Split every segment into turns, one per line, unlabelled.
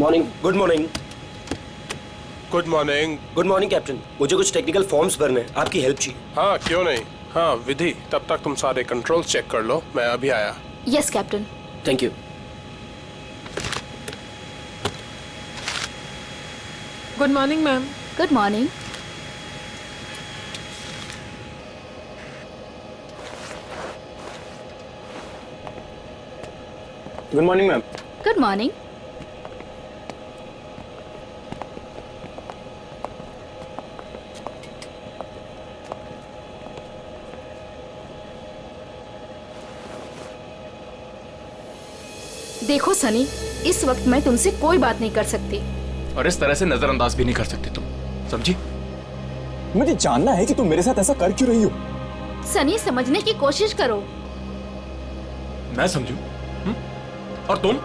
Morning. Good morning.
Good morning.
Good morning captain, मुझे कुछ technical forms भरने हैं, आपकी हेल्प चाहिए।
हाँ क्यों नहीं। हाँ विधि, तब तक तुम सारे कंट्रोल्स चेक कर लो, मैं अभी आया।
Yes captain.
Thank you.
Good morning ma'am.
Good morning.
Good morning ma'am.
Good morning. देखो सनी, इस वक्त मैं तुमसे कोई बात नहीं कर सकती
और इस तरह से नजरअंदाज भी नहीं कर सकती तुम, समझी?
मुझे जानना है कि तुम मेरे साथ ऐसा कर क्यों रही हो।
सनी, समझने की कोशिश करो।
मैं समझू? और तुम?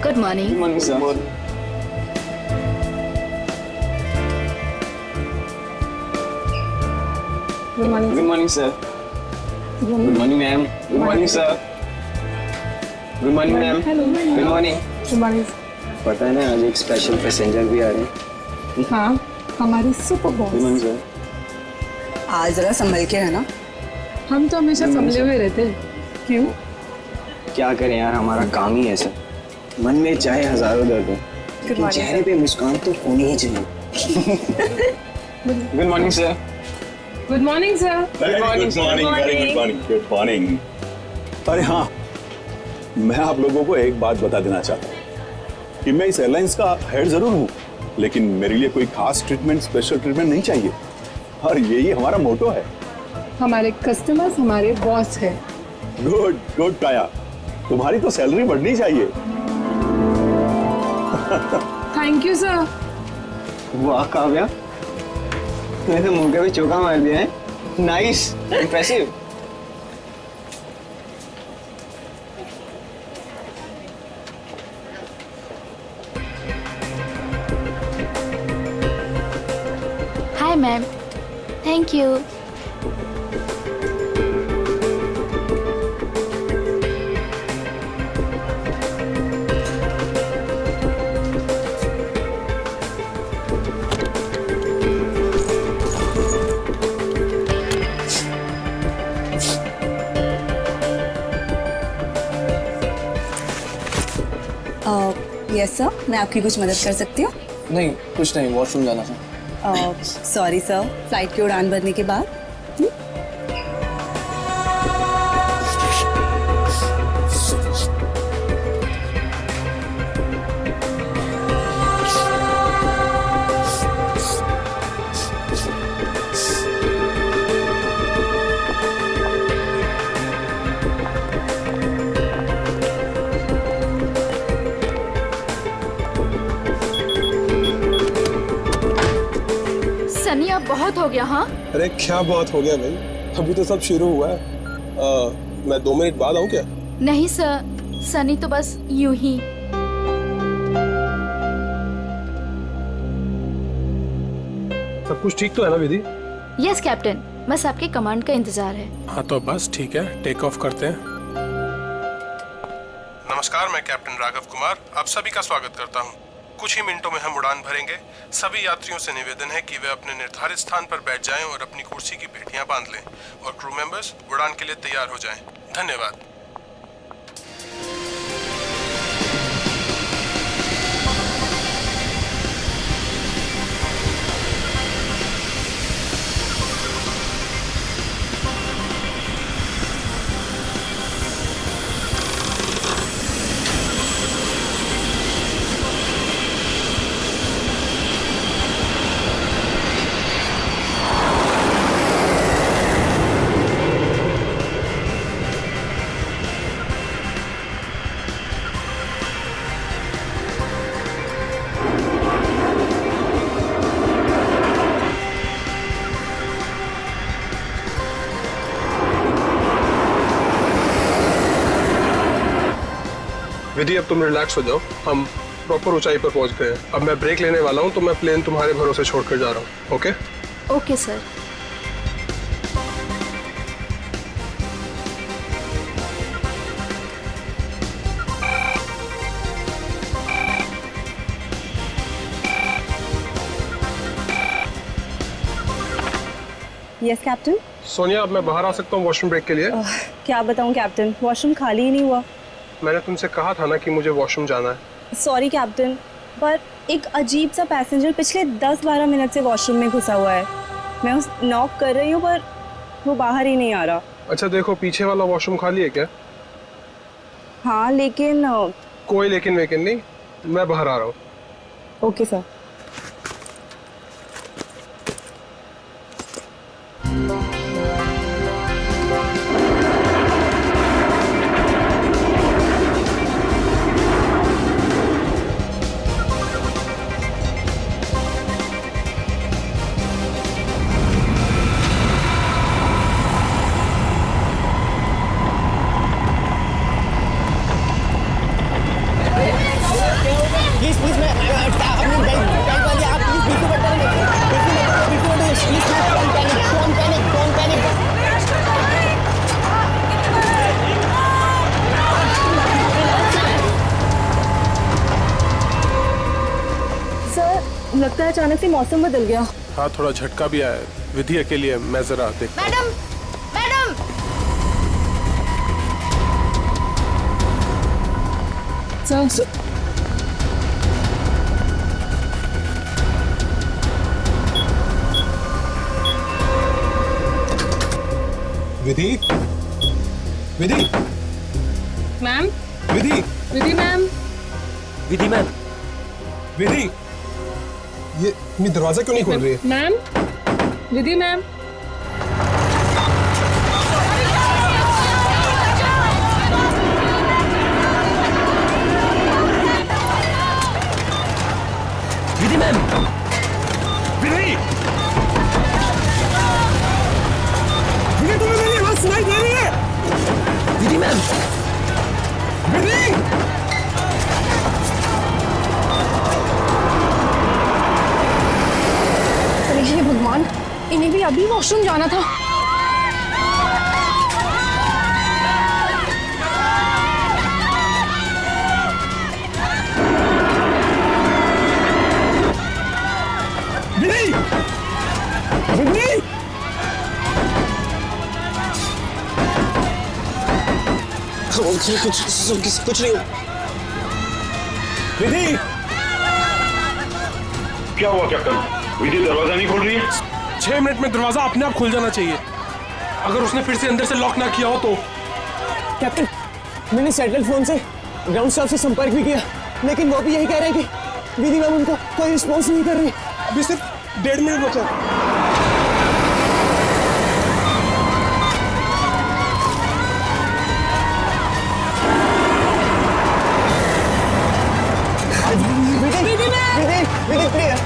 Good morning.
Good morning sir.
Good morning.
Good morning sir. Good morning ma'am. Good morning sir. Good morning ma'am. Good morning.
Good morning.
पता है ना, आज एक स्पेशल पैसेंजर भी आ रहे हैं।
हाँ, हमारे super
good
boss.
Morning sir.
आज जरा संभल के रहना।
हम तो हमेशा संभले हुए रहते हैं। क्यों?
क्या करें यार, हमारा काम ही ऐसा। मन में चाहे हजारों दर्द हो, लेकिन चेहरे पे मुस्कान तो होनी ही चाहिए। Good morning sir.
Good morning sir.
Good morning.
Good morning. अरे हाँ, मैं आप लोगों को एक बात बता देना चाहता हूँ कि मैं इस एयरलाइंस का हेड जरूर हूँ, लेकिन मेरे लिए कोई खास ट्रीटमेंट, स्पेशल ट्रीटमेंट नहीं चाहिए। और यही हमारा मोटो है।
हमारे कस्टमर्स हमारे बॉस है।
गुड गुड काया, तुम्हारी तो सैलरी बढ़नी चाहिए।
Thank you sir.
वाह काव्या, तूने तो मुंह पे भी चौका मार दिया है। Nice, impressive.
Hi ma'am. Thank you.
Yes sir, मैं आपकी कुछ मदद कर सकती हूँ?
नहीं, कुछ नहीं, वॉशरूम जाना था।
सॉरी सर, फ्लाइट की उड़ान भरने के बाद।
सनी, अब बहुत हो गया। हाँ,
अरे क्या बहुत हो गया भाई, अभी तो सब शुरू हुआ है। मैं 2 मिनट बाद आऊँ क्या?
नहीं सर, सनी तो बस यूं ही।
सब कुछ ठीक तो है ना विधि?
यस कैप्टन, बस आपके कमांड का इंतजार है।
हाँ तो बस ठीक है, टेक ऑफ करते हैं। नमस्कार, मैं कैप्टन राघव कुमार आप सभी का स्वागत करता हूँ। कुछ ही मिनटों में हम उड़ान भरेंगे। सभी यात्रियों से निवेदन है कि वे अपने निर्धारित स्थान पर बैठ जाएं और अपनी कुर्सी की पेटियां बांध लें और क्रू मेंबर्स उड़ान के लिए तैयार हो जाएं। धन्यवाद। विधि, अब तुम रिलैक्स हो जाओ, हम प्रॉपर ऊंचाई पर पहुंच गए हैं। अब मैं ब्रेक लेने वाला हूं, तो मैं प्लेन तुम्हारे भरोसे छोड़कर जा रहा हूं। Okay?
Okay sir.
Yes captain.
Sonia, अब मैं बाहर आ सकता हूँ वॉशरूम ब्रेक के लिए?
क्या बताऊं कैप्टन, वॉशरूम खाली ही नहीं हुआ।
मैंने तुमसे कहा था ना कि मुझे वॉशरूम जाना है।
सॉरी कैप्टन, पर एक अजीब सा पैसेंजर पिछले 10-12 मिनट से वॉशरूम में घुसा हुआ है। मैं उस नॉक कर रही हूँ पर वो बाहर ही नहीं आ रहा।
अच्छा देखो, पीछे वाला वॉशरूम खाली है क्या?
हाँ लेकिन
कोई लेकिन वेकिन नहीं, मैं बाहर आ रहा हूँ।
Okay sir.
प्लीज प्लीज मैं अपनी बेल्ट वाली आप प्लीज बिल्कुल मत करिए, बिल्कुल प्लीज डोंट पैनिक।
सर लगता है अचानक से मौसम बदल गया।
हाँ, थोड़ा झटका भी आया है। विधि अकेली है, मैं जरा देख।
मैडम, मैडम,
सर
विधि, विधि,
मैम,
विधि,
विधि मैम,
विधि मैम,
विधि, ये दरवाजा क्यों नहीं खोल रही है?
Ma'am, Vidhi ma'am.
Vidhi ma'am,
विधि, विधि, तुम्हें मेरी आवाज सुनाई दे रही है?
विधि मैम,
विधि,
अरे हे भगवान, इन्हें भी अभी वॉशरूम जाना था।
विधि, विधि,
कुछ नहीं।
विधि,
क्या हुआ कैप्टन? विधि दरवाजा नहीं खोल रही है?
6 मिनट में दरवाजा अपने आप खुल जाना चाहिए। अगर उसने फिर से अंदर से लॉक ना किया हो तो।
कैप्टन, मैंने सैटेलाइट फोन से ग्राउंड स्टाफ से संपर्क भी किया, लेकिन वो भी यही कह रहे हैं कि विधि मैम उनको कोई रिस्पॉन्स नहीं कर रही।
अभी सिर्फ 1.5 मिनट बचा।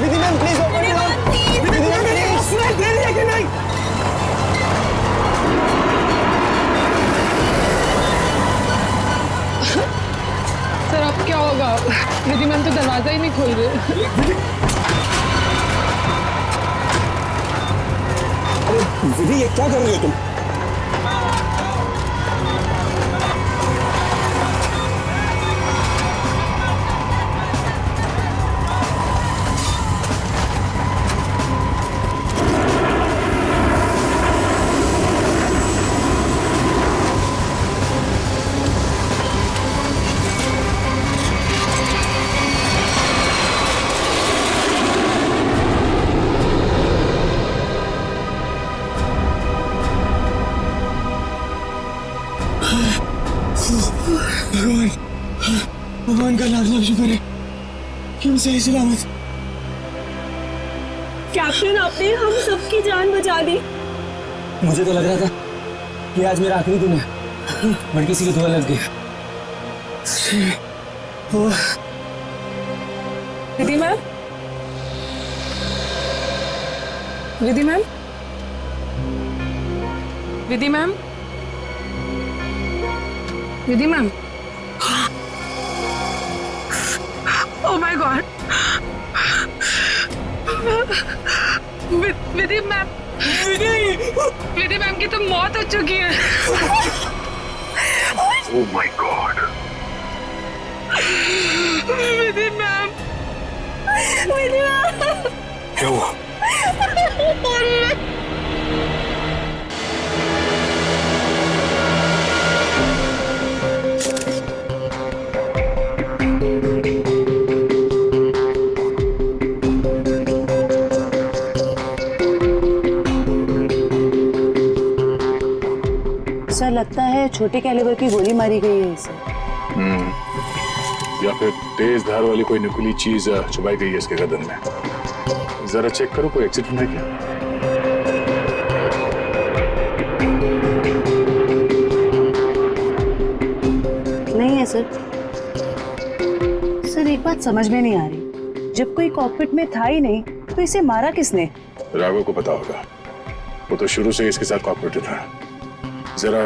Vidhi ma'am please open it up. Vidhi ma'am please, सुनाई दे रही है कि नहीं?
सर अब क्या होगा? विधि मैम तो दरवाजा ही नहीं खोल रहे।
विधि, ये क्या कर रही हो तुम?
भगवान का लाख लाख शुक्र है कि हम सही सलामत।
कैप्टन, आपने हम सबकी जान बचा दी।
मुझे तो लग रहा था कि आज मेरा आखिरी दिन है, बट किसी की दुआ लग गई।
Vidhi ma'am, Vidhi ma'am, Vidhi ma'am, Vidhi ma'am. Oh my god, Vidhi ma'am, Vidhi ma'am की तो मौत हो चुकी है।
Oh my god,
Vidhi ma'am,
Vidhi ma'am,
क्या हुआ?
सर लगता है छोटे कैलिबर की गोली मारी गई है इसे।
या फिर तेज धार वाली कोई नुकीली चीज छुपाई गई है इसके गर्दन में। जरा चेक करो कोई एक्सीडेंट है क्या।
नहीं है सर। सर एक बात समझ में नहीं आ रही, जब कोई कॉकपिट में था ही नहीं तो इसे मारा किसने?
राघव को पता होगा, वो तो शुरू से इसके साथ कॉपरेट था। जरा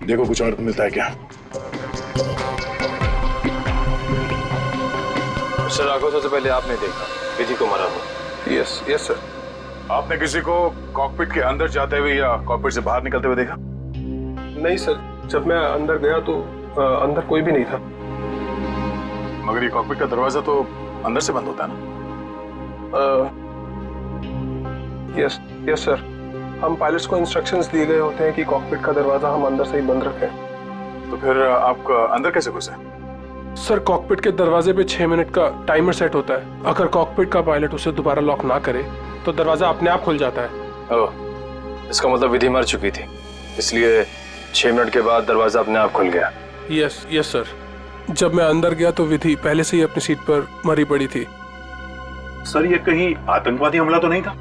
देखो कुछ और मिलता है क्या।
सर राघव, सबसे पहले आपने देखा विधि को मारा हुआ?
Yes yes sir.
आपने किसी को कॉकपिट के अंदर जाते हुए या कॉकपिट से बाहर निकलते हुए देखा?
नहीं सर, जब मैं अंदर गया तो अंदर कोई भी नहीं था।
मगर ये कॉकपिट का दरवाजा तो अंदर से बंद होता है ना?
Yes yes sir. हम पायलट्स को इंस्ट्रक्शंस दिए गए होते हैं कि कॉकपिट का दरवाजा हम अंदर से ही बंद रखें।
तो फिर आप अंदर कैसे घुसे?
सर कॉकपिट के दरवाजे पे 6 मिनट का टाइमर सेट होता है। अगर कॉकपिट का पायलट उसे दोबारा लॉक ना करे तो दरवाजा अपने आप खुल जाता है।
ओह, इसका मतलब विधि मर चुकी थी, इसलिए 6 मिनट के बाद दरवाजा अपने आप खुल गया।
Yes yes sir. जब मैं अंदर गया तो विधि पहले से ही अपनी सीट पर मरी पड़ी थी।
सर ये कहीं आतंकवादी हमला तो नहीं था?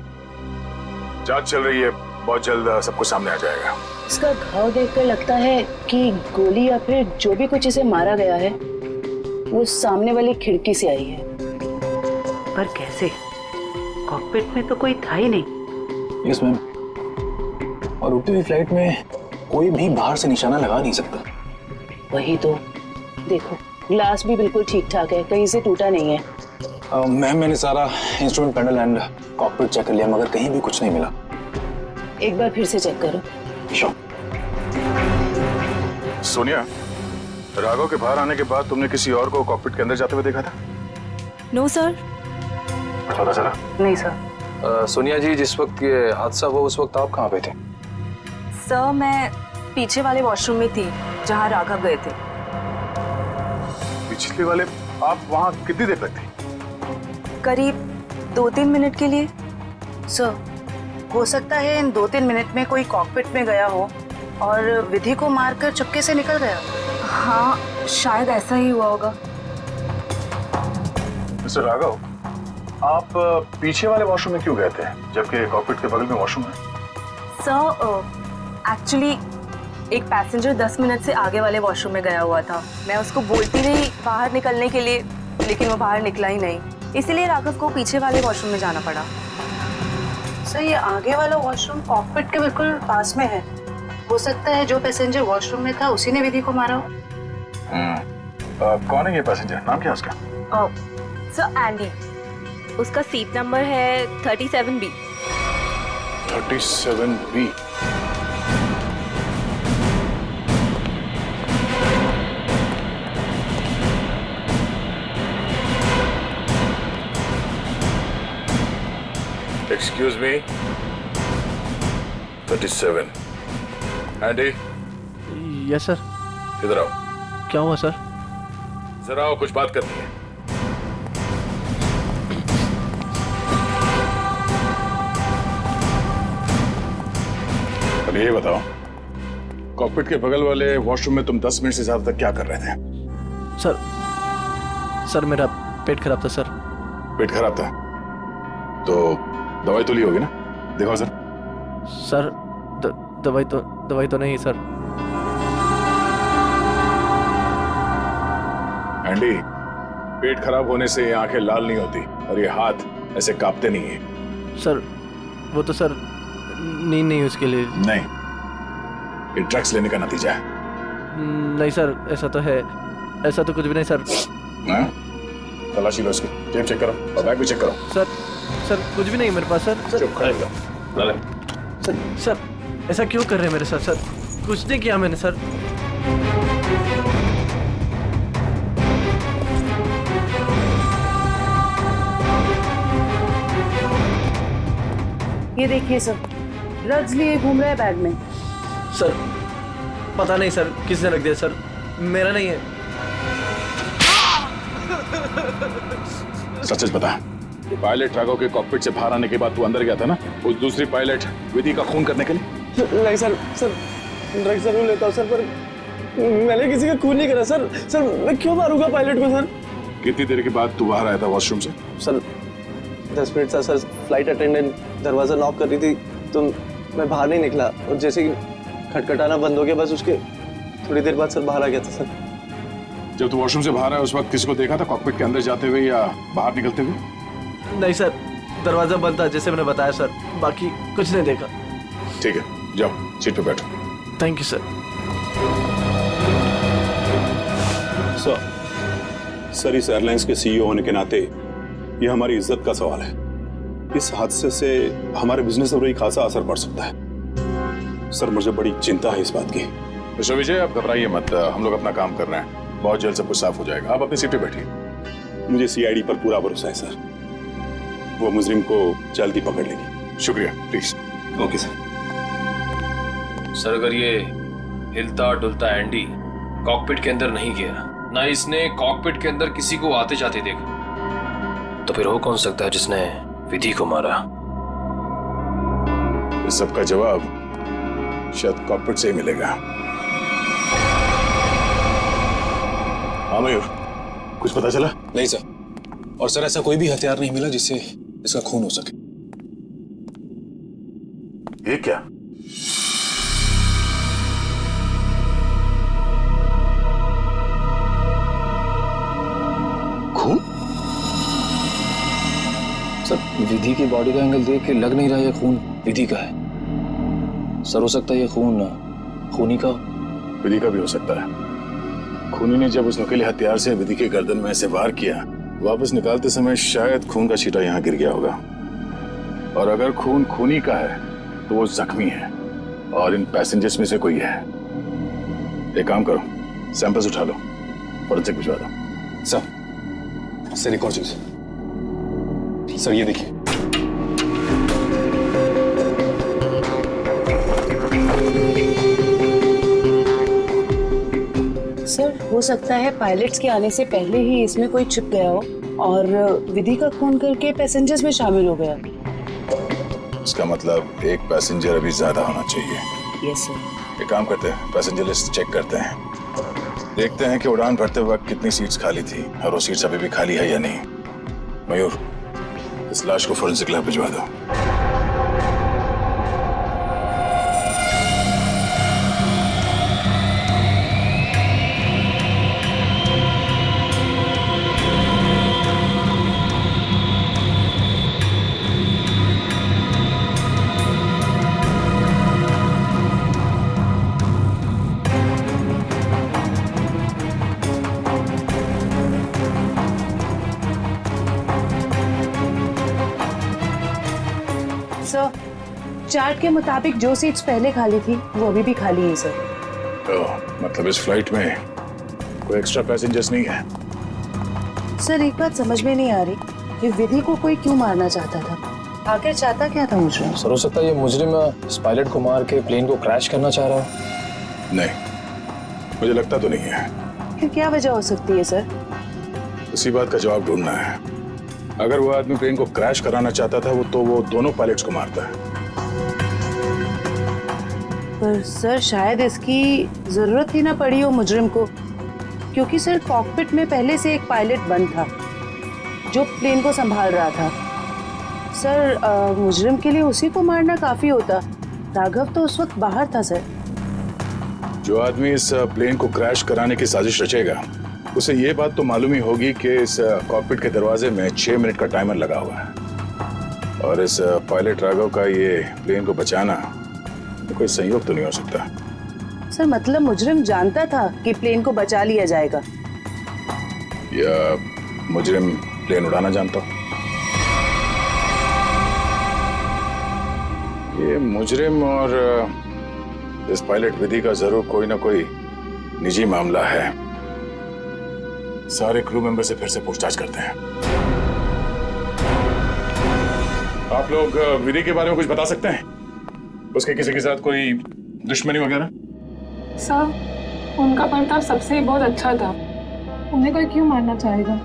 जांच चल रही है, बहुत जल्द सब कुछ सामने आ जाएगा।
इसका घाव देखकर लगता है कि गोली या फिर जो भी कुछ इसे मारा गया है वो सामने वाली खिड़की से आई है। पर कैसे? कॉकपिट में तो कोई था ही नहीं।
यस मैम, और उड़ती हुई फ्लाइट में कोई भी बाहर से निशाना लगा नहीं सकता।
वही तो, देखो ग्लास भी बिल्कुल ठीक ठाक है, कहीं से टूटा नहीं है।
मैम मैंने सारा instrument panel and cockpit check कर लिया, मगर कहीं भी कुछ नहीं मिला।
एक बार फिर से चेक करो।
श्योर।
सोनिया, राघव के बाहर आने के बाद तुमने किसी और को कॉकपिट के अंदर जाते हुए देखा था?
No sir.
पता चला?
नहीं सर।
सोनिया जी, जिस वक्त ये हादसा हुआ उस वक्त आप कहाँ पे थे?
सर मैं पीछे वाले वॉशरूम में थी जहाँ राघव गए थे।
पिछले वाले? आप वहाँ कितनी देर तक थे?
करीब 2-3 मिनट के लिए।
सर हो सकता है इन 2-3 मिनट में कोई कॉकपिट में गया हो और विधि को मारकर चुपके से निकल गया।
हाँ शायद ऐसा ही हुआ होगा।
मिस्टर राघव, आप पीछे वाले वॉशरूम में क्यों गए थे जबकि कॉकपिट के बगल में वॉशरूम है?
सर एक्चुअली एक पैसेंजर 10 मिनट से आगे वाले वॉशरूम में गया हुआ था। मैं उसको बोलती रही बाहर निकलने के लिए, लेकिन वो बाहर निकला ही नहीं, इसीलिए राघव को पीछे वाले वॉशरूम में जाना पड़ा।
सर ये आगे वाला वॉशरूम कॉकपिट के बिल्कुल पास में है। हो सकता है जो पैसेंजर वॉशरूम में था उसी ने विधि को मारा हो।
कौन है ये पैसेंजर? नाम क्या है उसका?
सर एंडी, उसका सीट नंबर है 37B।
37B। Excuse me, 37. Andy,
yes sir.
इधर आओ।
क्या हुआ सर?
जरा आओ, कुछ बात करनी है। अब ये बताओ, कॉकपिट के बगल वाले वॉशरूम में तुम 10 मिनट से ज्यादा तक क्या कर रहे थे?
सर मेरा पेट खराब था सर।
पेट खराब था तो दवाई तो ली होगी ना? देखो सर।
सर दवाई तो नहीं सर।
एंडी, पेट खराब होने से ये आंखें लाल नहीं होती और ये हाथ ऐसे कांपते नहीं है।
सर वो तो सर नींद नहीं उसके लिए।
नहीं, ये ड्रग्स लेने का नतीजा है।
नहीं सर, ऐसा तो है, ऐसा तो कुछ भी नहीं सर।
तलाशी लो इसकी, जेब चेक करो और बैग भी चेक करो।
सर कुछ भी नहीं मेरे पास सर।
चुप खड़े रहो।
सर ऐसा क्यों कर रहे हैं मेरे साथ सर? कुछ नहीं किया मैंने सर।
ये देखिए सर, ड्रग्स लिए घूम रहे हैं बैग में।
सर पता नहीं सर किसने रख दिया सर, मेरा नहीं है।
सच बता, पायलट राघव के कॉकपिट से बाहर आने के बाद तू अंदर गया था ना, उस दूसरी पायलट विधि का खून करने के लिए?
नहीं सर, ड्रग्स जरूर लेता हूँ सर, पर मैंने किसी का खून नहीं करा सर। सर मैं क्यों मारूंगा पायलट को सर?
कितनी देर के बाद तू बाहर आया था वॉशरूम से?
सर 10 मिनट था सर। फ्लाइट अटेंडेंट दरवाजा नॉक कर रही थी तो मैं बाहर नहीं निकला, और जैसे ही खटखटाना बंद हो गया बस उसके थोड़ी देर बाद सर बाहर आ गया था सर।
जब तू वॉशरूम से बाहर आया उस वक्त किसी को देखा था कॉकपिट के अंदर जाते हुए या बाहर निकलते हुए?
नहीं सर, दरवाजा बंद था जैसे मैंने बताया सर, बाकी कुछ नहीं देखा।
ठीक है, जाओ सीट पे बैठो।
Thank you sir.
सर इस एयरलाइंस के सीईओ होने के नाते ये हमारी इज्जत का सवाल है। इस हादसे से हमारे बिजनेस पर भी खासा असर पड़ सकता है। सर मुझे बड़ी चिंता है इस बात की। मिस्टर विजय आप घबराइए मत, हम लोग अपना काम कर रहे हैं, बहुत जल्द सब कुछ साफ हो जाएगा। आप अपनी सीट पे बैठिए। मुझे सीआईडी पर पूरा भरोसा है सर, वो मुजरिम को जल्द ही पकड़ लेगी। शुक्रिया, प्लीज। Okay sir.
सर अगर ये हिलता डुलता एंडी कॉकपिट के अंदर नहीं गया, ना इसने कॉकपिट के अंदर किसी को आते जाते देखा, तो फिर हो कौन सकता है जिसने विधि को मारा?
इस सब का जवाब शायद कॉकपिट से ही मिलेगा। हाँ मयूर, कुछ पता चला?
नहीं सर, और सर ऐसा कोई भी हथियार नहीं मिला जिससे इसका खून हो सके।
ये क्या?
खून? सर विधि की बॉडी का एंगल देख के लग नहीं रहा ये खून विधि का है। सर हो सकता है ये खून खूनी का।
विधि का भी हो सकता है। खूनी ने जब उस नुकीले हथियार से विधि के गर्दन में से वार किया, वापस निकालते समय शायद खून का छींटा यहाँ गिर गया होगा। और अगर खून खूनी का है तो वो जख्मी है और इन पैसेंजर्स में से कोई है। एक काम करो, सैंपल्स उठा लो, फॉरेंसिक भिजवा दो।
सर एक और चीज सर, ये देखिए।
सर हो सकता है पायलट्स के आने से पहले ही इसमें कोई छिप गया हो और विधि का खून करके पैसेंजर्स में शामिल हो गया।
इसका मतलब एक पैसेंजर अभी ज्यादा होना चाहिए।
Yes sir.
एक काम करते हैं, पैसेंजर लिस्ट चेक करते हैं, देखते हैं कि उड़ान भरते वक्त कितनी सीट्स खाली थी और वो सीट्स अभी भी खाली है या नहीं। मयूर, इस लाश को फोरेंसिक लैब भिजवा दो।
सर चार्ट के मुताबिक जो सीट्स पहले खाली थी वो अभी भी खाली है सर।
मतलब इस फ्लाइट में कोई एक्स्ट्रा पैसेंजर्स नहीं है?
सर एक बात समझ में नहीं आ रही कि विधि को कोई क्यों मारना चाहता था, आखिर चाहता क्या था मुजरिम?
सर हो सकता है ये मुजरिम इस पायलट को मार के प्लेन को क्रैश करना चाह रहा हो।
नहीं, मुझे लगता तो नहीं है।
फिर क्या वजह हो सकती है सर?
उसी बात का जवाब ढूंढना है। अगर वो आदमी प्लेन को क्रैश कराना चाहता था वो दोनों पायलट्स को मारता है।
पर सर शायद इसकी जरूरत ही ना पड़ी हो मुजरिम को, क्योंकि सर कॉकपिट में पहले से एक पायलट बंद था जो प्लेन को संभाल रहा था। सर मुजरिम के लिए उसी को मारना काफी होता। राघव तो उस वक्त बाहर था सर।
जो आदमी इस प्लेन को क्रैश कराने की साजिश रचेगा उसे ये बात तो मालूम ही होगी कि इस कॉकपिट के दरवाजे में 6 मिनट का टाइमर लगा हुआ है और इस पायलट राघव का ये प्लेन को बचाना तो कोई संयोग तो नहीं हो सकता।
सर मतलब मुजरिम जानता था कि प्लेन को बचा लिया जाएगा,
या मुजरिम प्लेन उड़ाना जानता? ये मुजरिम और इस पायलट विधि का जरूर कोई ना कोई निजी मामला है। सारे क्रू मेंबर से फिर से पूछताछ करते हैं। आप लोग विधि के बारे में कुछ बता सकते हैं? उसके किसी के साथ कोई दुश्मनी वगैरह?
सर उनका बर्ताव सबसे ही बहुत अच्छा था, उन्हें कोई क्यों मारना चाहेगा?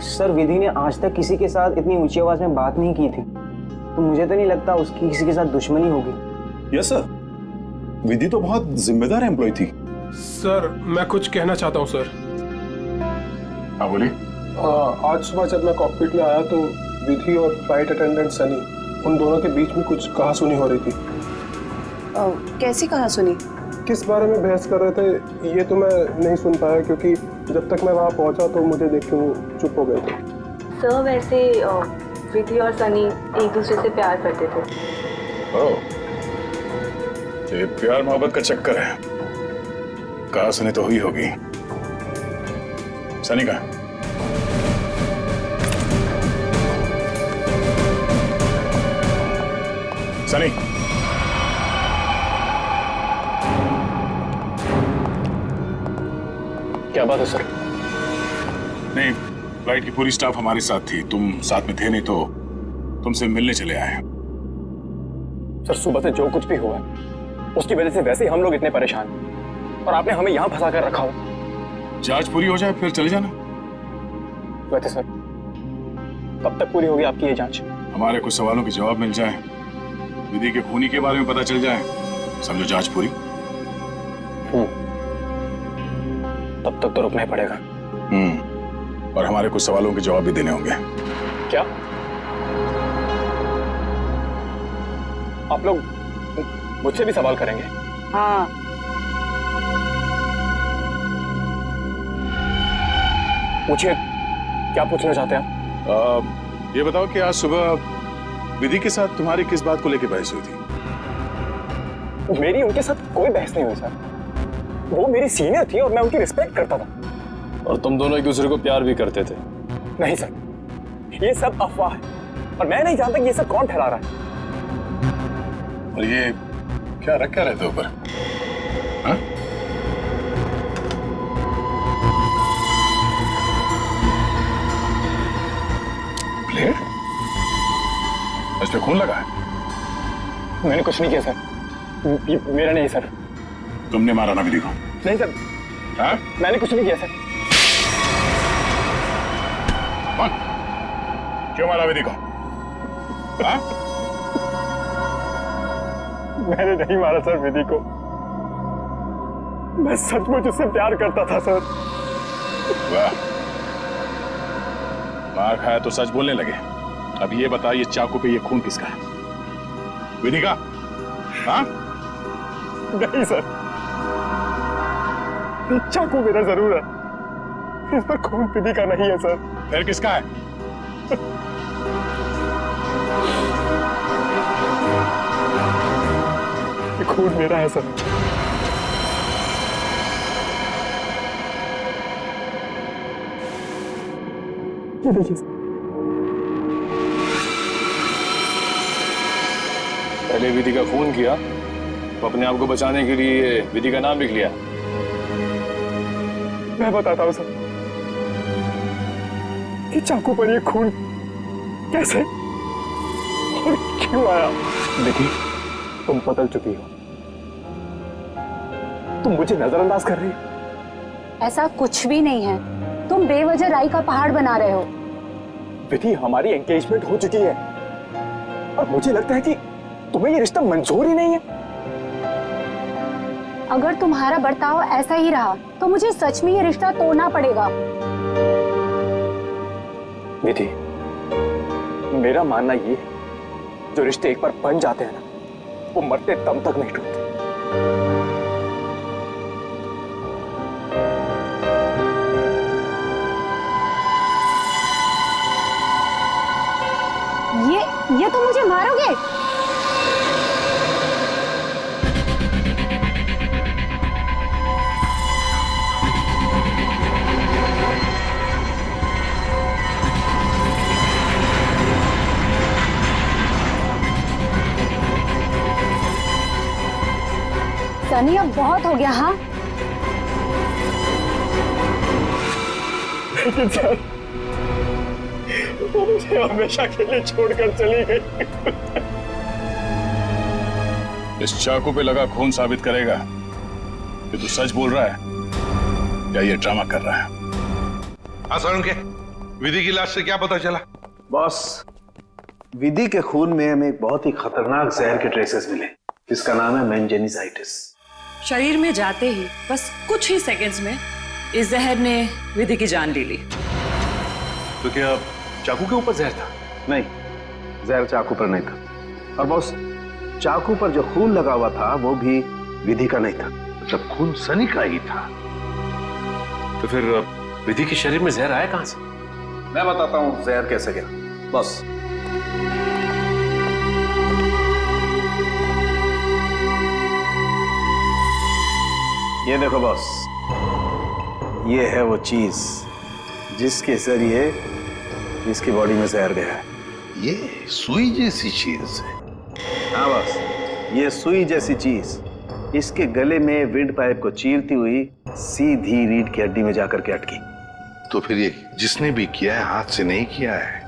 सर विधि ने आज तक किसी के साथ इतनी ऊंची आवाज में बात नहीं की थी, तो मुझे तो नहीं लगता उसकी किसी के साथ दुश्मनी होगी।
यस सर, विधि तो बहुत जिम्मेदार एम्प्लॉय थी।
सर मैं कुछ कहना चाहता हूँ सर।
हाँ बोलिए।
आज सुबह जब मैं कॉकपिट में आया तो विधि और फ्लाइट अटेंडेंट सनी, उन दोनों के बीच में कुछ कहासुनी हो रही थी।
कैसी कहा सुनी?
किस बारे में बहस कर रहे थे ये तो मैं नहीं सुन पाया, क्योंकि जब तक मैं वहाँ पहुँचा तो मुझे देख के वो चुप हो गए थे।
सर वैसे विधि और सनी एक दूसरे से प्यार करते थे।
ओह, ये प्यार मोहब्बत का चक्कर है। कहा सुनी तो हुई होगी। सनी का सनी,
क्या बात है सर?
नहीं, फ्लाइट की पूरी स्टाफ हमारे साथ थी, तुम साथ में थे नहीं तो तुमसे मिलने चले आए।
सर सुबह से जो कुछ भी हुआ है उसकी वजह से वैसे ही हम लोग इतने परेशान हैं और आपने हमें यहाँ फंसा कर रखा हो।
जांच पूरी हो जाए फिर चले जाना।
वैसे सर कब तक पूरी होगी आपकी ये जांच?
हमारे कुछ सवालों के जवाब मिल जाए, विधि के खूनी के बारे में पता चल जाए, समझो जांच पूरी।
तब तक तो रुकना ही पड़ेगा।
और हमारे कुछ सवालों के जवाब भी देने होंगे।
क्या आप लोग मुझसे भी सवाल करेंगे?
हाँ।
पूछिए, क्या पूछना चाहते हैं आप?
ये बताओ कि आज सुबह विधि के साथ तुम्हारी किस बात को लेकर बहस हुई थी?
मेरी उनके साथ कोई बहस नहीं हुई सर। वो मेरी सीनियर थी और मैं उनकी रिस्पेक्ट करता था।
और तुम दोनों एक दूसरे को प्यार भी करते थे?
नहीं सर, ये सब अफवाह है और मैं नहीं जानता कि ये सब कौन फैला रहा है।
और ये क्या रखा रहते ऊपर? हाँ? ब्लेड? इस पे खून लगा है?
मैंने कुछ नहीं किया सर। ये मेरा नहीं सर।
तुमने मारा ना विधि को?
नहीं सर।
हाँ?
मैंने कुछ नहीं किया सर।
कौन? क्यों मारा विधि को? हाँ?
मैंने नहीं मारा सर विधि को। मैं सचमुच उससे प्यार करता था सर।
वाह, मार खाया तो सच बोलने लगे। अब ये बता, ये चाकू पे ये खून किसका है? विधि का? हाँ?
नहीं सर, ये चाकू मेरा जरूर है, इस पर खून विधि का नहीं है सर।
फिर किसका है?
ये खून मेरा है सर। ये देखिए सर।
पहले विधि का खून किया तो अपने आप को बचाने के लिए विधि का नाम लिख लिया।
मैं बताता हूँ सर, ये चाकू पर ये खून कैसे और क्यों आया? विधि, तुम बदल चुकी हो। तुम मुझे नजरअंदाज कर रही हो।
ऐसा कुछ भी नहीं है, तुम बेवजह राई का पहाड़ बना रहे हो।
विधि, हमारी एंगेजमेंट हो चुकी है और मुझे लगता है कि तुम्हें ये रिश्ता मंजूर ही नहीं है।
अगर तुम्हारा बर्ताव ऐसा ही रहा तो मुझे सच में ये रिश्ता तोड़ना पड़ेगा।
विधि, मेरा मानना ये है, जो रिश्ते एक बार बन जाते हैं ना, वो मरते दम तक नहीं टूटते।
ये तुम मुझे मारोगे? सनी, अब बहुत हो गया। हाँ,
लेकिन सर, वो मुझे हमेशा के लिए छोड़कर चली गई।
इस चाकू पे लगा खून साबित करेगा कि तू सच बोल रहा है या ये ड्रामा कर रहा है।
असर के विधि की लाश से क्या पता चला?
बॉस, विधि के खून में हमें एक बहुत ही खतरनाक जहर के ट्रेसेस मिले जिसका नाम है मेंजेनिसाइटिस।
शरीर में जाते ही बस कुछ ही सेकंड्स में इस जहर ने विधि की जान ले ली।
तो क्या चाकू के ऊपर जहर था?
नहीं, जहर चाकू पर नहीं था। और बॉस, चाकू पर जो खून लगा हुआ था वो भी विधि का नहीं था।
मतलब खून सनी का ही था। तो फिर विधि के शरीर में जहर आया कहां से?
मैं बताता हूँ जहर कैसे गया। बॉस, ये देखो बॉस, ये है वो चीज जिसके जरिए इसकी बॉडी में जहर गया है।
ये सुई जैसी चीज है।
हाँ बॉस, ये सुई जैसी चीज इसके गले में विंड पाइप को चीरती हुई सीधी रीढ़ की हड्डी में जाकर के अटकी।
तो फिर ये जिसने भी किया है हाथ से नहीं किया है,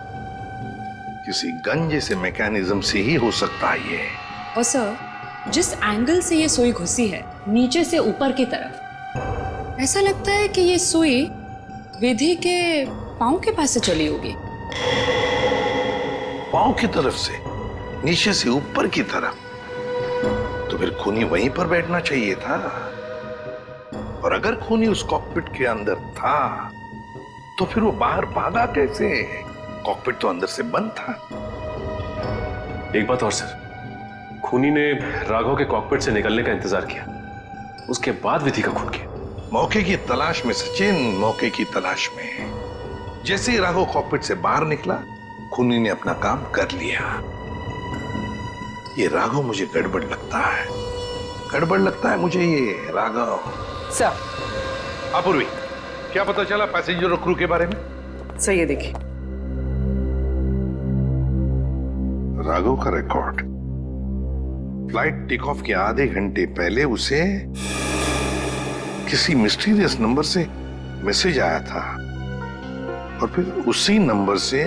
किसी गन जैसे मैकेनिज्म से ही हो सकता है ये।
और सर, जिस एंगल से ये सुई घुसी है, नीचे से ऊपर की तरफ, ऐसा लगता है कि ये सुई विधि के पांव के पास से चली होगी।
पांव की तरफ से, नीचे से ऊपर की तरफ? तो फिर खूनी वहीं पर बैठना चाहिए था। और अगर खूनी उस कॉकपिट के अंदर था तो फिर वो बाहर भागा कैसे? कॉकपिट तो अंदर से बंद था।
एक बात और सर, खूनी ने राघव के कॉकपिट से निकलने का इंतजार किया, उसके बाद विधि का खून किया।
मौके की तलाश में सचिन, मौके की तलाश में। जैसे ही राघव कॉकपिट से बाहर निकला, खूनी ने अपना काम कर लिया। ये राघव मुझे गड़बड़ लगता है, गड़बड़ लगता है मुझे ये राघव।
सर,
अपूर्वी, क्या पता चला पैसेंजर और क्रू के बारे में?
सर ये देखिए,
राघव का रिकॉर्ड। फ्लाइट टेक ऑफ के आधे घंटे पहले उसे किसी मिस्टीरियस नंबर से मैसेज आया था और फिर उसी नंबर से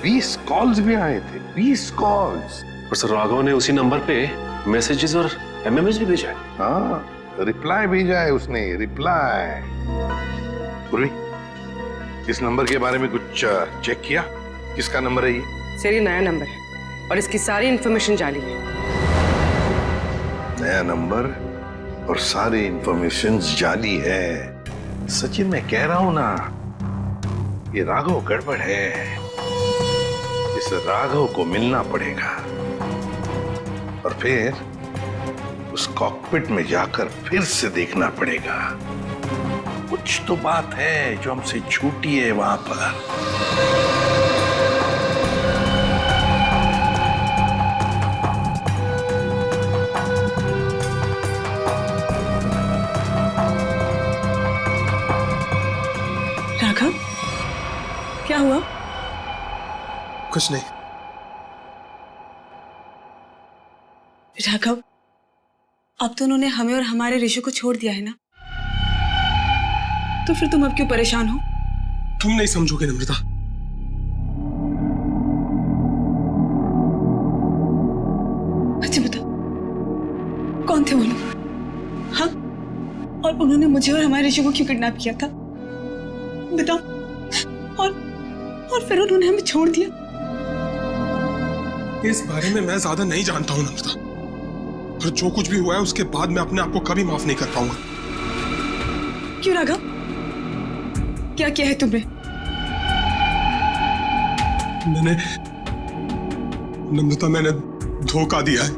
20 कॉल्स भी आए थे। 20 कॉल्स।
और सर, राघव ने उसी नंबर पे मैसेजेस और एमएमएस भी भेजा है।
हाँ, रिप्लाई भेजा है उसने, रिप्लाई। पूर्वी, इस नंबर के बारे में कुछ चेक किया? किसका नंबर है ये?
सर ये नया नंबर है और इसकी सारी इंफॉर्मेशन जाली है।
नया नंबर और सारी इंफॉर्मेशन जाली है। सचिन, मैं कह रहा हूं ना, ये राघव गड़बड़ है। इस राघव को मिलना पड़ेगा और फिर उस कॉकपिट में जाकर फिर से देखना पड़ेगा। कुछ तो बात है जो हमसे छूटी है वहां पर।
राघव, क्या हुआ?
कुछ नहीं।
राघव, अब तो उन्होंने हमें और हमारे ऋषि को छोड़ दिया है ना, तो फिर तुम अब क्यों परेशान हो?
तुम नहीं समझोगे नम्रता।
अच्छा बताओ, कौन थे वो लोग? हाँ, और उन्होंने मुझे और हमारे ऋषि को क्यों किडनैप किया था? बताओ। और फिर उन्होंने हमें छोड़ दिया।
इस बारे में मैं ज्यादा नहीं जानता हूं नम्रता, पर जो कुछ भी हुआ है उसके बाद मैं अपने आप को कभी माफ नहीं कर पाऊंगा।
क्यों राघव, क्या किया है तुमने?
नम्रता, मैंने धोखा दिया है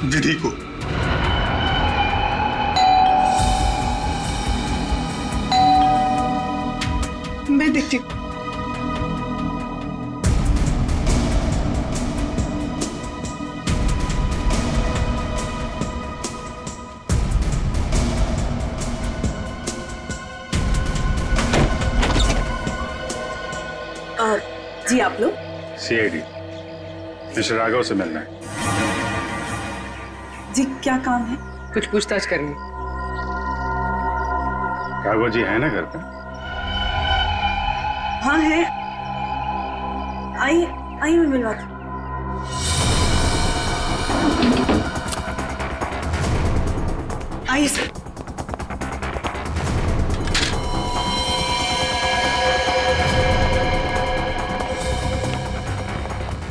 विधि को।
मैं देखती हूँ।
जी आप लोग?
सीआईडी, मिस्टर राघव से मिलना है।
जी क्या काम है?
कुछ पूछताछ करनी।
राघव जी है ना घर पे?
हाँ है। आई मैं मिलवाती हूँ। आइए सर।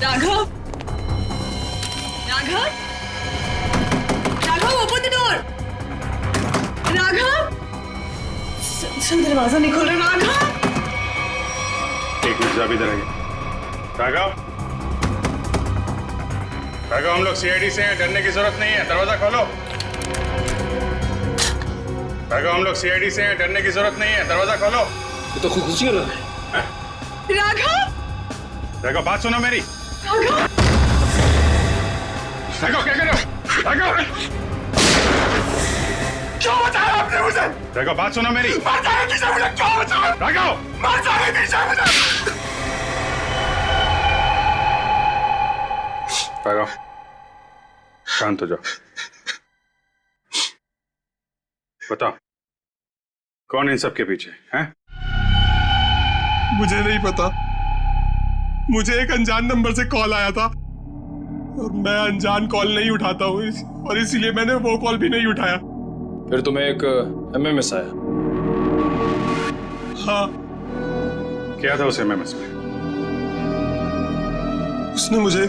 राघव, राघव, राघव, सर दरवाजा नहीं खोल रहा। राघव,
एक मिनट, आप इधर आइए। राघव, राघव, हम लोग सीआईडी से हैं, डरने की जरूरत नहीं है, दरवाजा खोलो। राघव, हम लोग सीआईडी से हैं, डरने की जरूरत नहीं है, दरवाजा खोलो।
ये तो खुशी कर रहा है।
राघव,
राघव, बात सुनो मेरी।
राघव,
राघव, क्या कर रहे हो? राघव, क्यों बचाया आपने मुझे? राघव, बात सुनो मेरी। मर जाने दीजिए मुझे, क्यों बचाया? राघव, मर जाने दीजिए मुझे। राघव, शांत हो जाओ। बताओ, कौन इन सब के पीछे है?
मुझे नहीं पता। मुझे एक अनजान नंबर से कॉल आया था और मैं अनजान कॉल नहीं उठाता हूँ, और इसीलिए मैंने वो कॉल भी नहीं उठाया।
फिर तुम्हें एक एमएमएस आया?
हाँ।
क्या था उस एमएमएस में?
उसने मुझे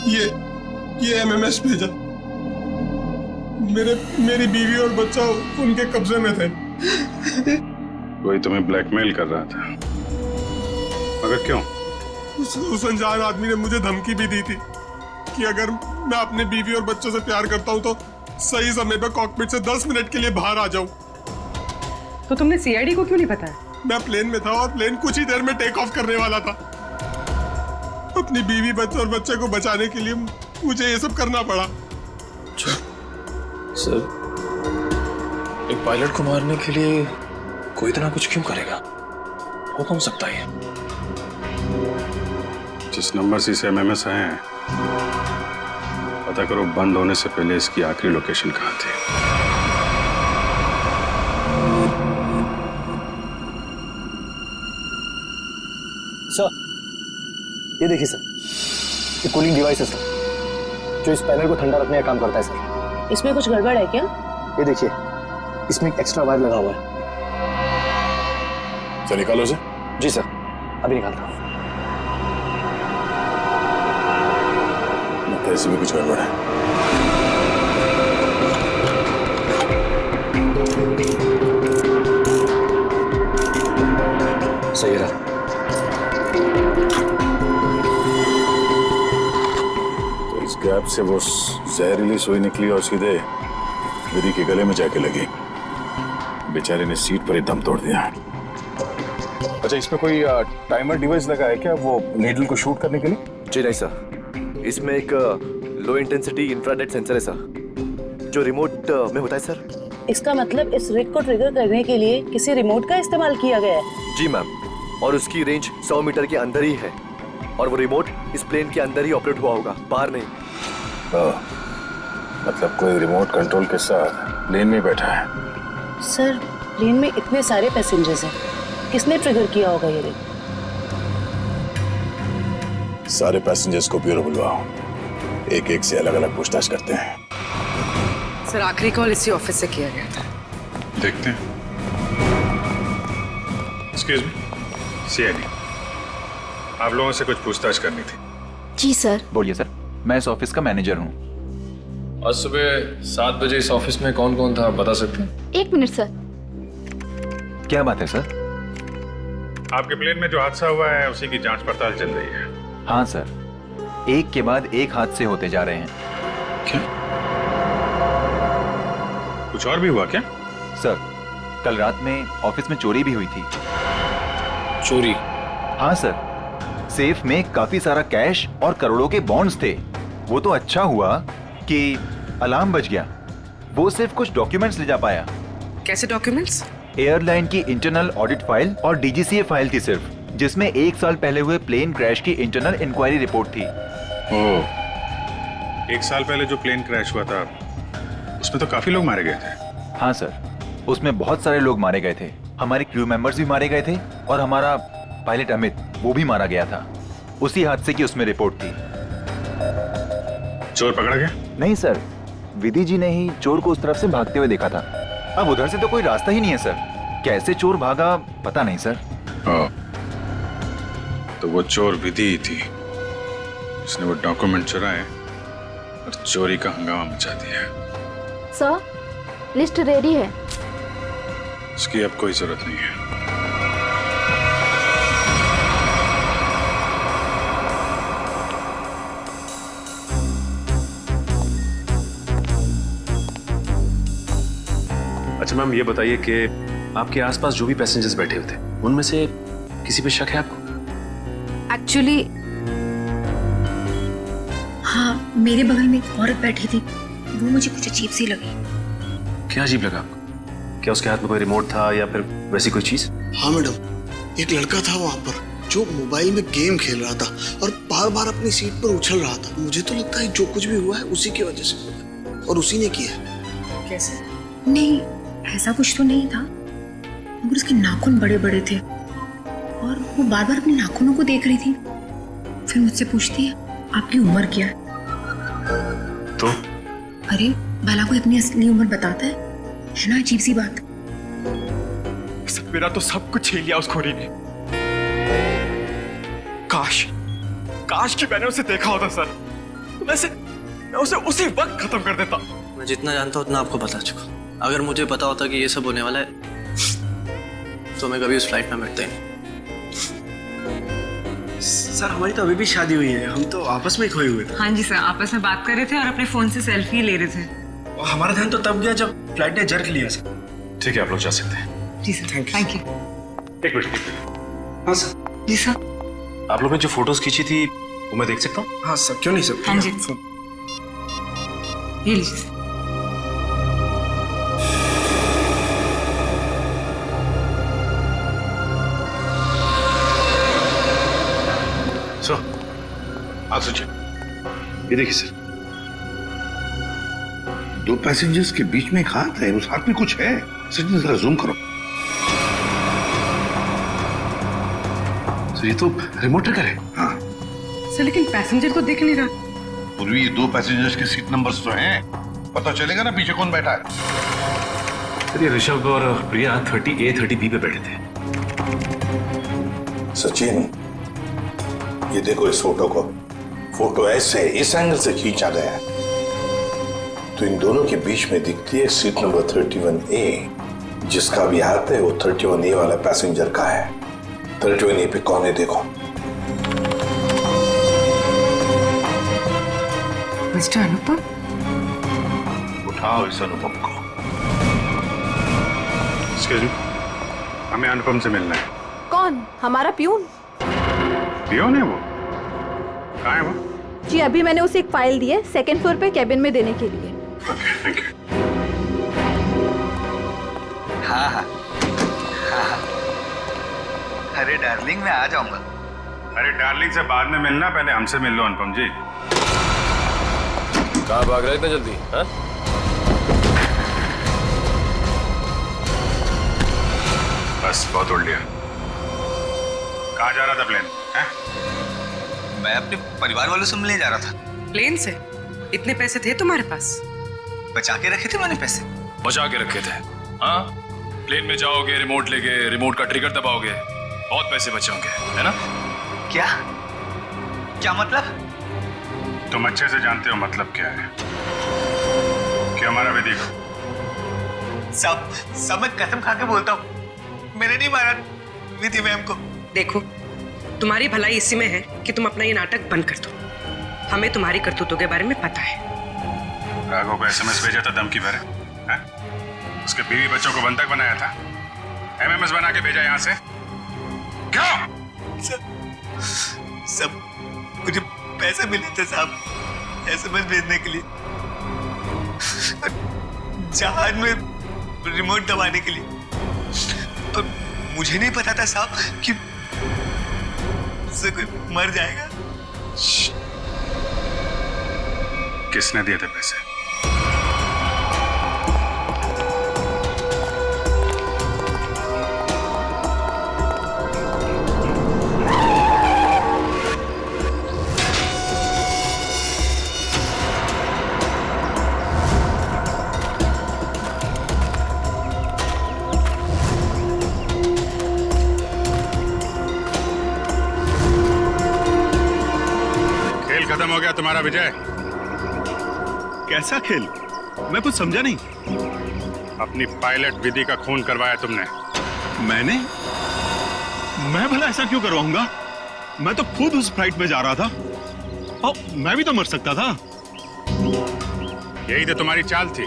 ये एमएमएस भेजा। मेरी बीवी और बच्चा उनके कब्जे में थे।
कोई तुम्हें ब्लैकमेल कर रहा था, मगर क्यों?
उस अनजान आदमी ने मुझे धमकी भी दी थी कि अगर मैं अपने बीवी और बच्चों से प्यार करता हूँ तो सही समय पर कॉकपिट से 10 मिनट के लिए बाहर आ जाऊं।
तो तुमने सीआईडी को क्यों नहीं बताया?
मैं प्लेन में था और प्लेन कुछ ही देर में टेक ऑफ करने वाला था। अपनी बीवी, बच्चे और बच्चे को बचाने के लिए मुझे ये सब करना पड़ा।
सर, एक पायलट को मारने के लिए कोई इतना कुछ क्यों करेगा? हो कौन सकता है?
जिस नंबर से इसे एमएमएस आए हैं, पता करो बंद होने से पहले इसकी आखिरी लोकेशन कहाँ थी।
सर, ये देखिए सर, ये कूलिंग डिवाइस है सर, जो इस पैनल को ठंडा रखने का काम करता है सर।
इसमें कुछ गड़बड़ है क्या?
ये देखिए, इसमें एक एक्स्ट्रा वायर लगा हुआ है।
सर, निकालो उसे।
जी सर, अभी निकालता हूँ।
लगता है इसमें कुछ गड़बड़ है।
सही रहा।
तो इस गैप से वो जहरीली सुई निकली और सीधे विधि के गले में जाके लगी। बेचारे ने सीट पर ही दम तोड़ दिया। अच्छा, इसमें कोई टाइमर डिवाइस लगा है क्या, वो नीडल को शूट करने के लिए?
जी नहीं सर, इसमें एक लो इंटेंसिटी इंफ्रारेड सेंसर है सर, जो रिमोट में होता है सर।
इसका मतलब इस रिग को ट्रिगर करने के लिए किसी रिमोट का इस्तेमाल किया गया है?
जी मैम, और उसकी रेंज 100 मीटर के अंदर ही है, और वो रिमोट इस प्लेन के अंदर ही ऑपरेट हुआ होगा, बाहर नहीं।
मतलब कोई रिमोट कंट्रोल के साथ प्लेन में बैठा है।
सर, प्लेन में इतने सारे पैसेंजर्स हैं, किसने ट्रिगर किया होगा ये रिग?
सारे पैसेंजर्स को ब्यूरो बुलवाओ, एक एक से अलग अलग पूछताछ करते हैं।
सर, आखिरी कॉल इसी ऑफिस से किया गया था।
देखते हैं। एक्सक्यूज मी, सीआईडी, आप लोगों से कुछ पूछताछ करनी थी।
जी सर।
बोलिए सर, मैं इस ऑफिस का मैनेजर हूँ।
आज सुबह 7 बजे इस ऑफिस में कौन कौन था, बता सकते हैं?
1 मिनट सर।
क्या बात है सर?
आपके प्लेन में जो हादसा हुआ है उसी की जांच पड़ताल चल रही है।
हाँ सर, एक के बाद एक हादसे होते जा रहे हैं।
क्या? कुछ और भी हुआ क्या?
सर, कल रात में ऑफिस में चोरी भी हुई थी।
चोरी?
हाँ सर, सेफ में काफी सारा कैश और करोड़ों के बॉन्ड्स थे। वो तो अच्छा हुआ कि अलार्म बज गया, वो सिर्फ कुछ डॉक्यूमेंट्स ले जा पाया।
कैसे डॉक्यूमेंट्स?
एयरलाइन की इंटरनल ऑडिट फाइल और डीजीसीए फाइल थी सिर्फ, जिसमें 1 साल पहले हुए प्लेन क्रैश की इंटरनल इंक्वायरी रिपोर्ट थी।
ओह, 1 साल पहले जो प्लेन क्रैश हुआ था उसमें तो काफी लोग मारे गए थे।
हाँ सर, उसमें बहुत सारे लोग मारे गए थे। हमारे क्रू मेंबर्स भी मारे गए थे और हमारा पायलट अमित, वो भी मारा गया था। उसी हादसे की उसमें रिपोर्ट थी।
चोर पकड़ा गया?
नहीं सर, विधि जी ने ही चोर को उस तरफ से भागते हुए देखा था। अब उधर से तो कोई रास्ता ही नहीं है सर, कैसे चोर भागा पता नहीं सर।
तो वो चोर विधि ही थी, उसने वो डॉक्यूमेंट चुराए और चोरी का हंगामा मचा दिया।
सर, लिस्ट रेडी है।
इसकी अब कोई जरूरत नहीं है।
अच्छा मैम, ये बताइए कि आपके आसपास जो भी पैसेंजर्स बैठे हुए थे उनमें से किसी पे शक है आपको?
एक्चुअली हाँ, मेरे बगल में एक औरत बैठी थी, वो मुझे कुछ अजीब सी लगी।
क्या अजीब लगा आपको? क्या उसके हाथ में कोई रिमोट था या फिर वैसी कोई चीज?
हाँ मैडम, एक लड़का था वहाँ पर जो मोबाइल में गेम खेल रहा था और बार बार अपनी सीट पर उछल रहा था। मुझे तो लगता है जो कुछ भी हुआ है उसी की वजह से हुआ है और उसी ने किया है।
कैसे? नहीं, ऐसा कुछ तो नहीं था, मगर उसके नाखून बड़े बड़े थे और वो बार बार अपने नाखूनों को देख रही थी। फिर मुझसे पूछती है आपकी उम्र क्या है?
तो
अरे भला कोई अपनी असली उम्र बताता है ना? अजीब सी बात।
मेरा तो सब कुछ छीन लिया उस खोरी ने। काश कि मैंने उसे देखा होता सर, तो मैं उसे उसी वक्त खत्म कर देता।
मैं जितना जानता हूँ उतना आपको बता चुका। अगर मुझे पता होता कि ये सब होने वाला है तो मैं कभी उस फ्लाइट में बैठता ही नहीं।
सर हमारी तो अभी भी शादी हुई है, हम तो आपस में खोए हुए थे।
हाँ जी सर, आपस में बात कर रहे थे और अपने फोन से सेल्फी ले रहे थे।
और हमारा ध्यान तो तब गया जब फ्लाइट ने जर्क लिया सर।
ठीक है, आप लोग जा सकते हैं।
जी सर, थैंक यू।
एक मिनट।
हाँ सर।
जी सर।
आप लोग ने जो फोटोज खींची थी वो मैं देख सकता हूँ?
हाँ सर, क्यों नहीं सर।
हाँ जी, ये लीजिए।
सर,
हाँ सचिन,
ये देखिए सर।
दो पैसेंजर्स के बीच में एक हाथ है, उस हाथ में कुछ है। सचिन जरा जूम करो।
सर ये तो रिमोट ट्रिगर है।
हाँ
सर, लेकिन पैसेंजर तो दिख नहीं रहा।
पूर्वी, ये दो पैसेंजर्स के सीट नंबर्स तो हैं, पता चलेगा ना पीछे कौन बैठा है।
सर ये ऋषभ और प्रिया 30A 30B पे बैठे थे।
सचिन, ये देखो इस फोटो को। फोटो ऐसे इस एंगल से खींचा गया है तो इन दोनों के बीच में दिखती है सीट नंबर 31A। जिसका भी हाथ है वो 31A वाला पैसेंजर का है। 31A पे कौन है देखो।
मिस्टर अनुपम।
उठाओ इस अनुपम को। एक्सक्यूज मी, हमें अनुपम से मिलना है।
कौन? हमारा प्यून?
पियोन है वो? कहाँ है वो?
जी अभी मैंने उसे एक फाइल दी है 2nd फ्लोर पे कैबिन में देने के लिए।
Okay, thank you.
हाँ हाँ हाँ। अरे डार्लिंग, मैं आ जाऊंगा।
अरे डार्लिंग से बाद में मिलना, पहले हमसे मिल लो अनुपम जी।
कहाँ भाग रहे इतना जल्दी? हाँ?
बस बहुत उड़ लिया। कहाँ जा रहा था प्लेन?
मैं अपने परिवार वालों से मिलने जा रहा था।
प्लेन से? इतने पैसे थे तुम्हारे पास?
बचा के रखे थे मैंने पैसे।
बचा के रखे थे? हाँ, प्लेन में जाओगे, रिमोट लेके रिमोट का ट्रिगर दबाओगे, बहुत पैसे बचे होंगे, है ना?
क्या क्या मतलब?
तुम अच्छे से जानते हो मतलब क्या है। क्या हमारा विधि को?
सब मैं कसम खा के बोलता हूँ, मैंने नहीं मारा विधि मैम को।
देखो, तुम्हारी भलाई इसी में है कि तुम अपना ये नाटक बंद कर दो। हमें तुम्हारी करतूतों के बारे में पता है।
राघव को SMS भेजा था धमकी भरे, हैं? उसके बीवी बच्चों को बंधक बनाया था, MMS बना के भेजा यहाँ से। क्यों?
सब मुझे पैसे मिले थे साहब SMS भेजने के लिए, जहाज में रिमोट दबाने के लिए। और मुझे नहीं पता था साहब कि उससे कोई मर जाएगा।
किसने दिए थे पैसे? खत्म हो गया तुम्हारा विजय।
कैसा खेल? मैं कुछ समझा नहीं।
अपनी पायलट विधि का खून करवाया तुमने।
मैंने? मैं भला ऐसा क्यों करवाऊंगा? मैं तो खुद उस फ्लाइट में जा रहा था और मैं भी तो मर सकता था।
यही तो तुम्हारी चाल थी,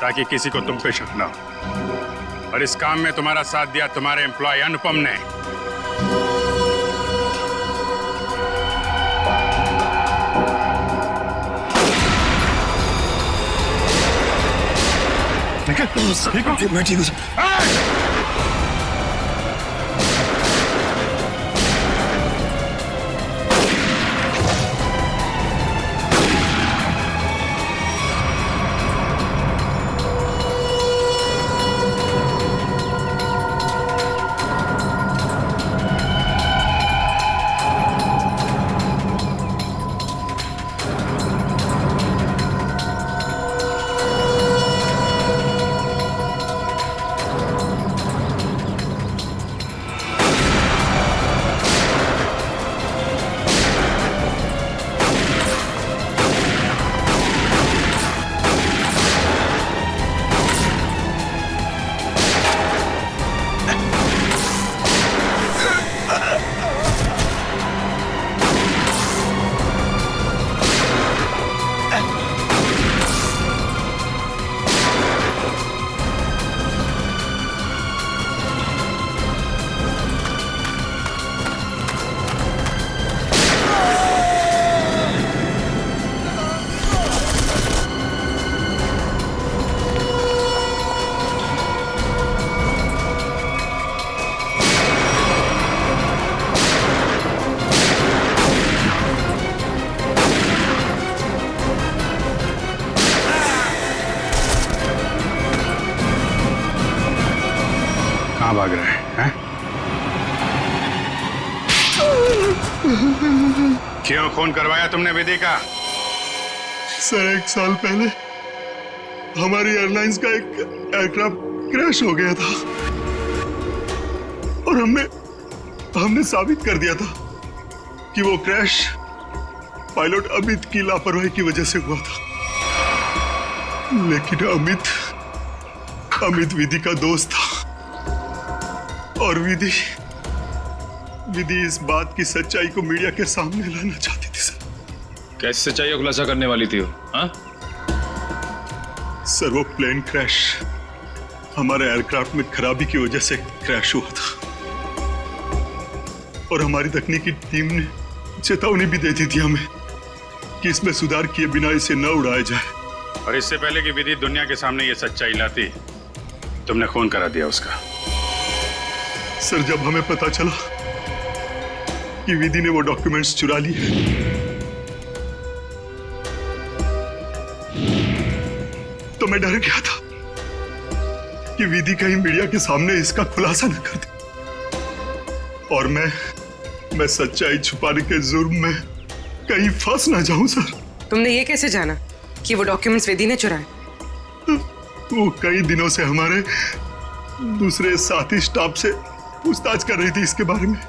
ताकि किसी को तुम पे शक ना हो। और इस काम में तुम्हारा साथ दिया तुम्हारे एम्प्लॉय अनुपम ने।
मैं ठीक हूँ सर।
कहाँ भाग रहे हैं? क्यों खून करवाया तुमने विधि का?
सर 1 साल पहले हमारी एयरलाइंस का एक एयरक्राफ्ट क्रैश हो गया था और हमने साबित कर दिया था कि वो क्रैश पायलट अमित की लापरवाही की वजह से हुआ था। लेकिन अमित विधि का दोस्त था और विधि इस बात की सच्चाई को मीडिया के सामने लाना चाहती थी सर।
कैसे सच्चाई का खुलासा करने वाली थी वो? हाँ?
सर वो प्लेन क्रैश हमारे एयरक्राफ्ट में खराबी की वजह से क्रैश हुआ था और हमारी तकनीकी टीम ने चेतावनी भी दे दी थी हमें कि इसमें सुधार किए बिना इसे न उड़ाया जाए।
और इससे पहले कि विधि दुनिया के सामने ये सच्चाई लाती, तुमने खून करा दिया उसका।
सर जब हमें पता चला कि विधि ने वो डॉक्यूमेंट्स चुरा लिए तो मैं डर गया था कि विधि कहीं मीडिया के सामने इसका खुलासा न कर दे और मैं सच्चाई छुपाने के जुर्म में कहीं फंस ना जाऊं। सर
तुमने ये कैसे जाना कि वो डॉक्यूमेंट्स विधि ने चुराए?
वो कई दिनों से हमारे दूसरे साथी स्टाफ से पूछताछ कर रही थी इसके बारे में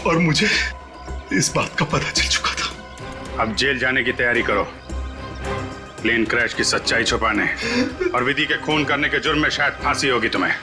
और मुझे इस बात का पता चल चुका था।
अब जेल जाने की तैयारी करो, प्लेन क्रैश की सच्चाई छुपाने और विधि के खून करने के जुर्म में शायद फांसी होगी तुम्हें।